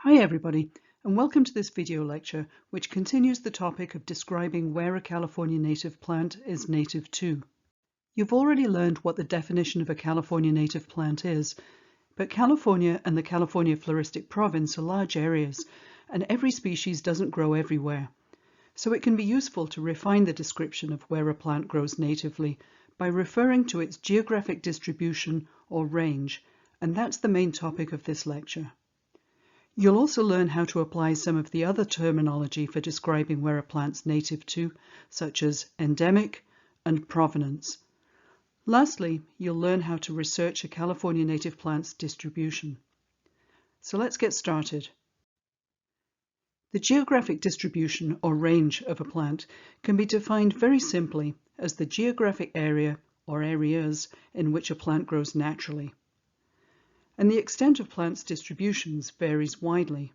Hi everybody, and welcome to this video lecture which continues the topic of describing where a California native plant is native to. You've already learned what the definition of a California native plant is, but California and the California floristic province are large areas, and every species doesn't grow everywhere. So it can be useful to refine the description of where a plant grows natively by referring to its geographic distribution or range, and that's the main topic of this lecture. You'll also learn how to apply some of the other terminology for describing where a plant's native to, such as endemic and provenance. Lastly, you'll learn how to research a California native plant's distribution. So let's get started. The geographic distribution or range of a plant can be defined very simply as the geographic area or areas in which a plant grows naturally. And the extent of plants' distributions varies widely.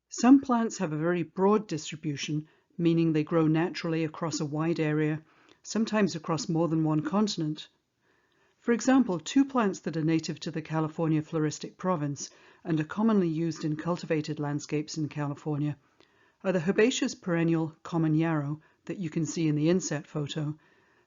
Some plants have a very broad distribution, meaning they grow naturally across a wide area, sometimes across more than one continent. For example, two plants that are native to the California floristic province and are commonly used in cultivated landscapes in California are the herbaceous perennial common yarrow that you can see in the inset photo,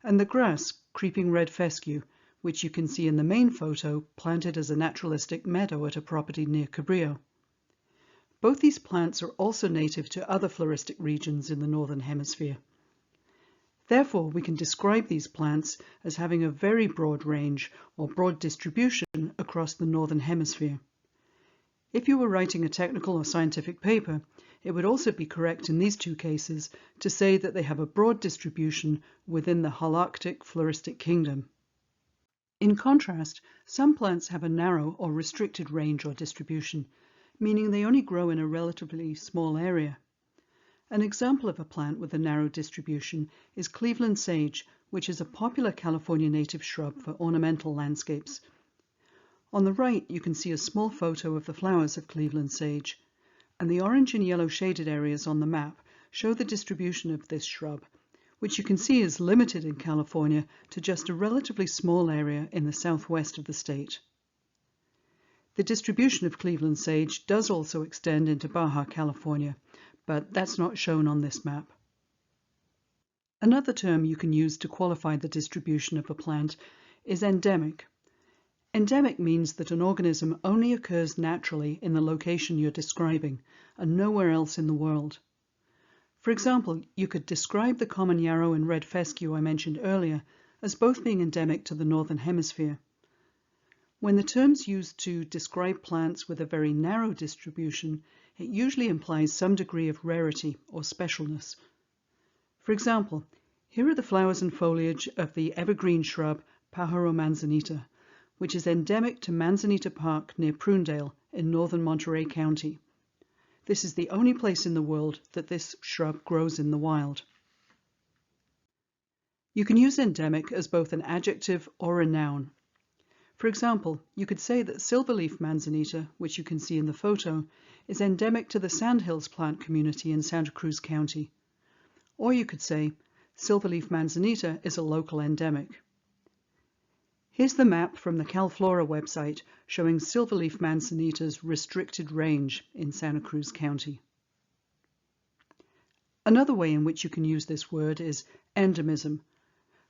and the grass creeping red fescue, which you can see in the main photo planted as a naturalistic meadow at a property near Cabrillo. Both these plants are also native to other floristic regions in the Northern Hemisphere. Therefore, we can describe these plants as having a very broad range or broad distribution across the Northern Hemisphere. If you were writing a technical or scientific paper, it would also be correct in these two cases to say that they have a broad distribution within the Holarctic floristic kingdom. In contrast, some plants have a narrow or restricted range or distribution, meaning they only grow in a relatively small area. An example of a plant with a narrow distribution is Cleveland sage, which is a popular California native shrub for ornamental landscapes. On the right, you can see a small photo of the flowers of Cleveland sage, and the orange and yellow shaded areas on the map show the distribution of this shrub, which you can see is limited in California to just a relatively small area in the southwest of the state. The distribution of Cleveland sage does also extend into Baja California, but that's not shown on this map. Another term you can use to qualify the distribution of a plant is endemic. Endemic means that an organism only occurs naturally in the location you're describing and nowhere else in the world. For example, you could describe the common yarrow and red fescue I mentioned earlier as both being endemic to the Northern Hemisphere. When the term's used to describe plants with a very narrow distribution, it usually implies some degree of rarity or specialness. For example, here are the flowers and foliage of the evergreen shrub Pájaro manzanita, which is endemic to Manzanita Park near Prunedale in northern Monterey County. This is the only place in the world that this shrub grows in the wild. You can use endemic as both an adjective or a noun. For example, you could say that silverleaf manzanita, which you can see in the photo, is endemic to the Sandhills plant community in Santa Cruz County. Or you could say silverleaf manzanita is a local endemic. Here's the map from the CalFlora website showing silverleaf manzanita's restricted range in Santa Cruz County. Another way in which you can use this word is endemism.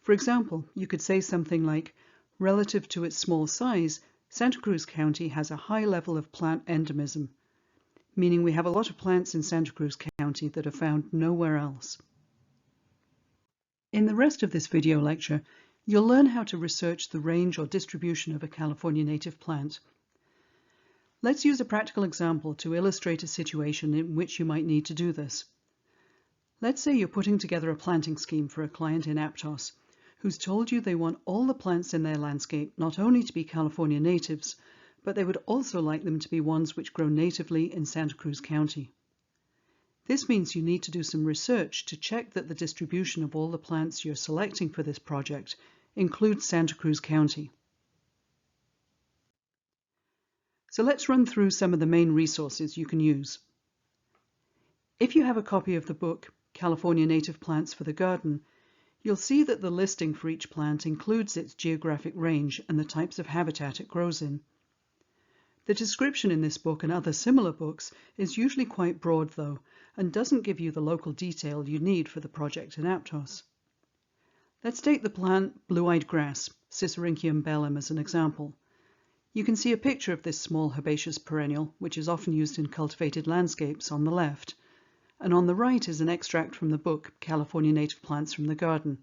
For example, you could say something like, relative to its small size, Santa Cruz County has a high level of plant endemism, meaning we have a lot of plants in Santa Cruz County that are found nowhere else. In the rest of this video lecture, you'll learn how to research the range or distribution of a California native plant. Let's use a practical example to illustrate a situation in which you might need to do this. Let's say you're putting together a planting scheme for a client in Aptos, who's told you they want all the plants in their landscape not only to be California natives, but they would also like them to be ones which grow natively in Santa Cruz County. This means you need to do some research to check that the distribution of all the plants you're selecting for this project includes Santa Cruz County. So let's run through some of the main resources you can use. If you have a copy of the book California Native Plants for the Garden, you'll see that the listing for each plant includes its geographic range and the types of habitat it grows in. The description in this book and other similar books is usually quite broad though, and doesn't give you the local detail you need for the project in Aptos. Let's take the plant blue-eyed grass, Cicericium bellum, as an example. You can see a picture of this small herbaceous perennial, which is often used in cultivated landscapes, on the left, and on the right is an extract from the book California Native Plants from the Garden.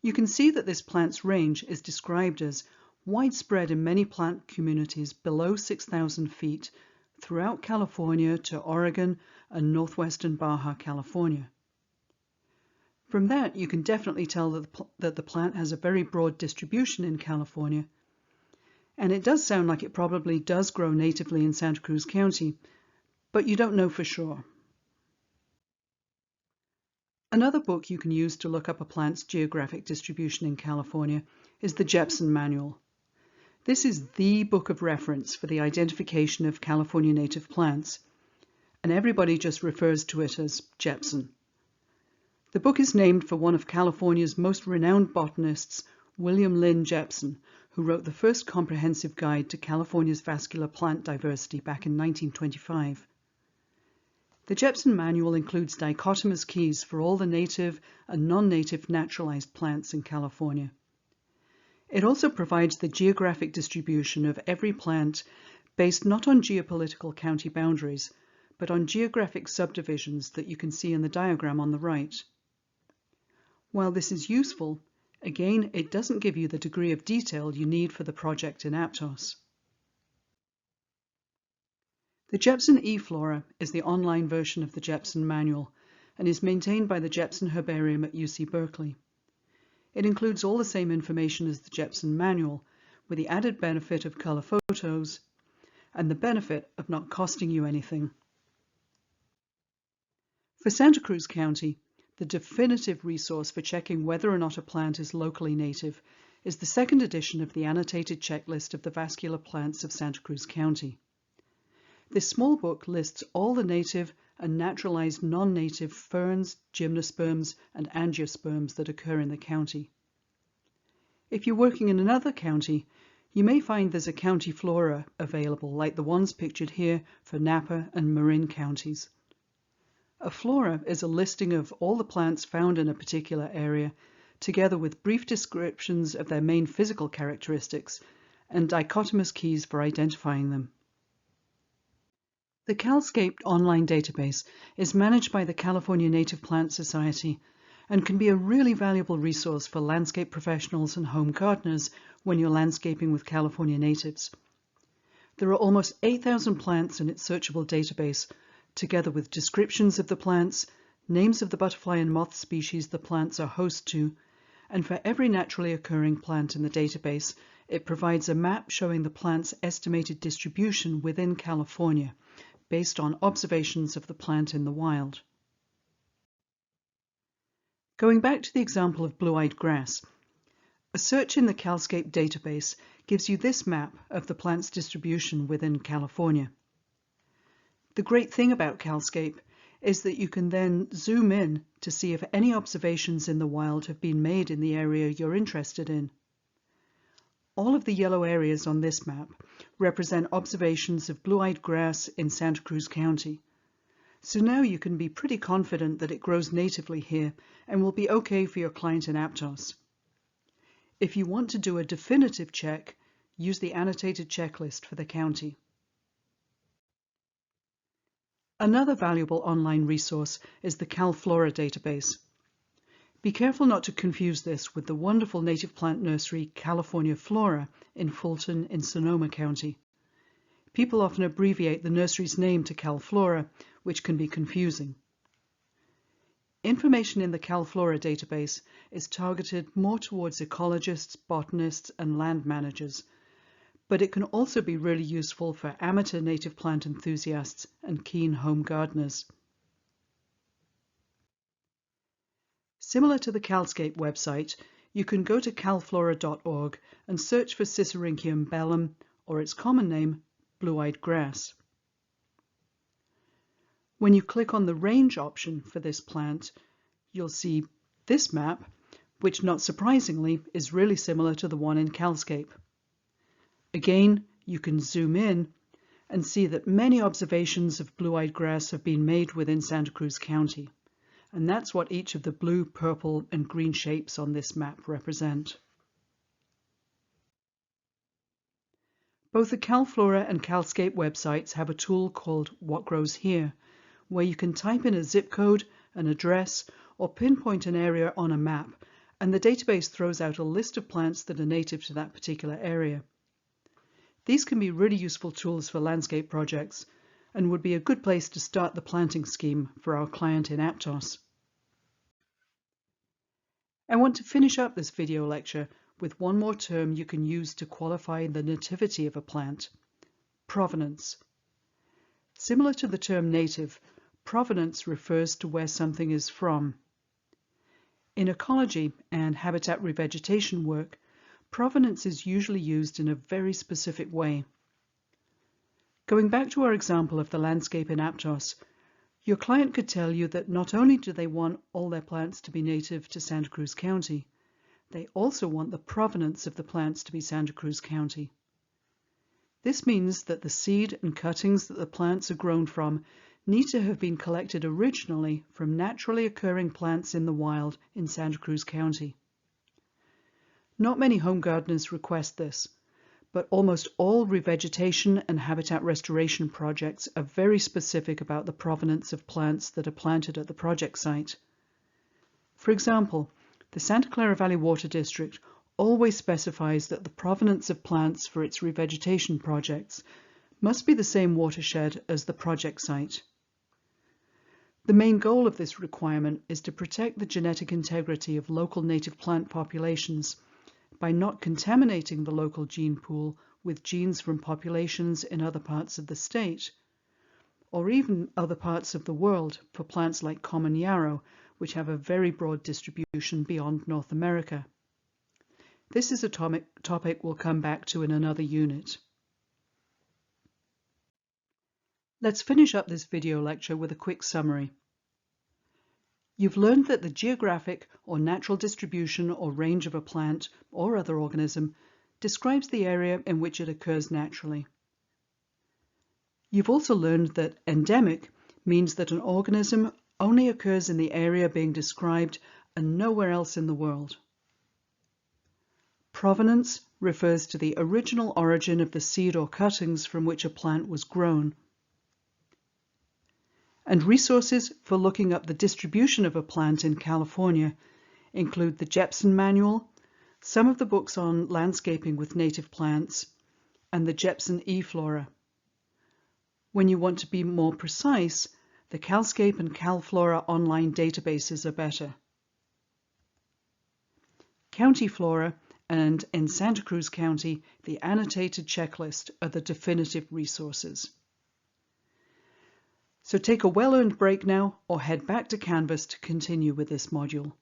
You can see that this plant's range is described as widespread in many plant communities below 6,000 feet throughout California to Oregon and northwestern Baja California. From that, you can definitely tell that the plant has a very broad distribution in California, and it does sound like it probably does grow natively in Santa Cruz County, but you don't know for sure. Another book you can use to look up a plant's geographic distribution in California is the Jepson Manual. This is the book of reference for the identification of California native plants, and everybody just refers to it as Jepson. The book is named for one of California's most renowned botanists, William Lynn Jepson, who wrote the first comprehensive guide to California's vascular plant diversity back in 1925. The Jepson Manual includes dichotomous keys for all the native and non-native naturalized plants in California. It also provides the geographic distribution of every plant based not on geopolitical county boundaries, but on geographic subdivisions that you can see in the diagram on the right. While this is useful, again, it doesn't give you the degree of detail you need for the project in Aptos. The Jepson eFlora is the online version of the Jepson Manual and is maintained by the Jepson Herbarium at UC Berkeley. It includes all the same information as the Jepson Manual, with the added benefit of color photos and the benefit of not costing you anything. For Santa Cruz County, the definitive resource for checking whether or not a plant is locally native is the second edition of the annotated checklist of the vascular plants of Santa Cruz County. This small book lists all the native and naturalized non-native ferns, gymnosperms, and angiosperms that occur in the county. If you're working in another county, you may find there's a county flora available, like the ones pictured here for Napa and Marin counties. A flora is a listing of all the plants found in a particular area, together with brief descriptions of their main physical characteristics and dichotomous keys for identifying them. The CalScape online database is managed by the California Native Plant Society and can be a really valuable resource for landscape professionals and home gardeners when you're landscaping with California natives. There are almost 8,000 plants in its searchable database, together with descriptions of the plants, names of the butterfly and moth species the plants are host to, and for every naturally occurring plant in the database, it provides a map showing the plant's estimated distribution within California, based on observations of the plant in the wild. Going back to the example of blue-eyed grass, a search in the CalScape database gives you this map of the plant's distribution within California. The great thing about CalScape is that you can then zoom in to see if any observations in the wild have been made in the area you're interested in. All of the yellow areas on this map represent observations of blue-eyed grass in Santa Cruz County. So now you can be pretty confident that it grows natively here and will be okay for your client in Aptos. If you want to do a definitive check, use the annotated checklist for the county. Another valuable online resource is the CalFlora database. Be careful not to confuse this with the wonderful native plant nursery California Flora in Fulton in Sonoma County. People often abbreviate the nursery's name to CalFlora, which can be confusing. Information in the CalFlora database is targeted more towards ecologists, botanists, and land managers, but it can also be really useful for amateur native plant enthusiasts and keen home gardeners. Similar to the CalScape website, you can go to calflora.org and search for Cicericium bellum, or its common name, blue-eyed grass. When you click on the range option for this plant, you'll see this map, which not surprisingly is really similar to the one in CalScape. Again, you can zoom in and see that many observations of blue-eyed grass have been made within Santa Cruz County. And that's what each of the blue, purple, and green shapes on this map represent. Both the CalFlora and CalScape websites have a tool called What Grows Here, where you can type in a zip code, an address, or pinpoint an area on a map, and the database throws out a list of plants that are native to that particular area. These can be really useful tools for landscape projects and would be a good place to start the planting scheme for our client in Aptos. I want to finish up this video lecture with one more term you can use to qualify the nativity of a plant: provenance. Similar to the term native, provenance refers to where something is from. In ecology and habitat revegetation work, provenance is usually used in a very specific way. Going back to our example of the landscape in Aptos, your client could tell you that not only do they want all their plants to be native to Santa Cruz County, they also want the provenance of the plants to be Santa Cruz County. This means that the seed and cuttings that the plants are grown from need to have been collected originally from naturally occurring plants in the wild in Santa Cruz County. Not many home gardeners request this, but almost all revegetation and habitat restoration projects are very specific about the provenance of plants that are planted at the project site. For example, the Santa Clara Valley Water District always specifies that the provenance of plants for its revegetation projects must be the same watershed as the project site. The main goal of this requirement is to protect the genetic integrity of local native plant populations by not contaminating the local gene pool with genes from populations in other parts of the state, or even other parts of the world for plants like common yarrow, which have a very broad distribution beyond North America. This is a topic we'll come back to in another unit. Let's finish up this video lecture with a quick summary. You've learned that the geographic or natural distribution or range of a plant or other organism describes the area in which it occurs naturally. You've also learned that endemic means that an organism only occurs in the area being described and nowhere else in the world. Provenance refers to the original origin of the seed or cuttings from which a plant was grown. And resources for looking up the distribution of a plant in California include the Jepson Manual, some of the books on landscaping with native plants, and the Jepson eFlora. When you want to be more precise, the CalScape and CalFlora online databases are better. County Flora and in Santa Cruz County, the annotated checklist are the definitive resources. So take a well-earned break now or head back to Canvas to continue with this module.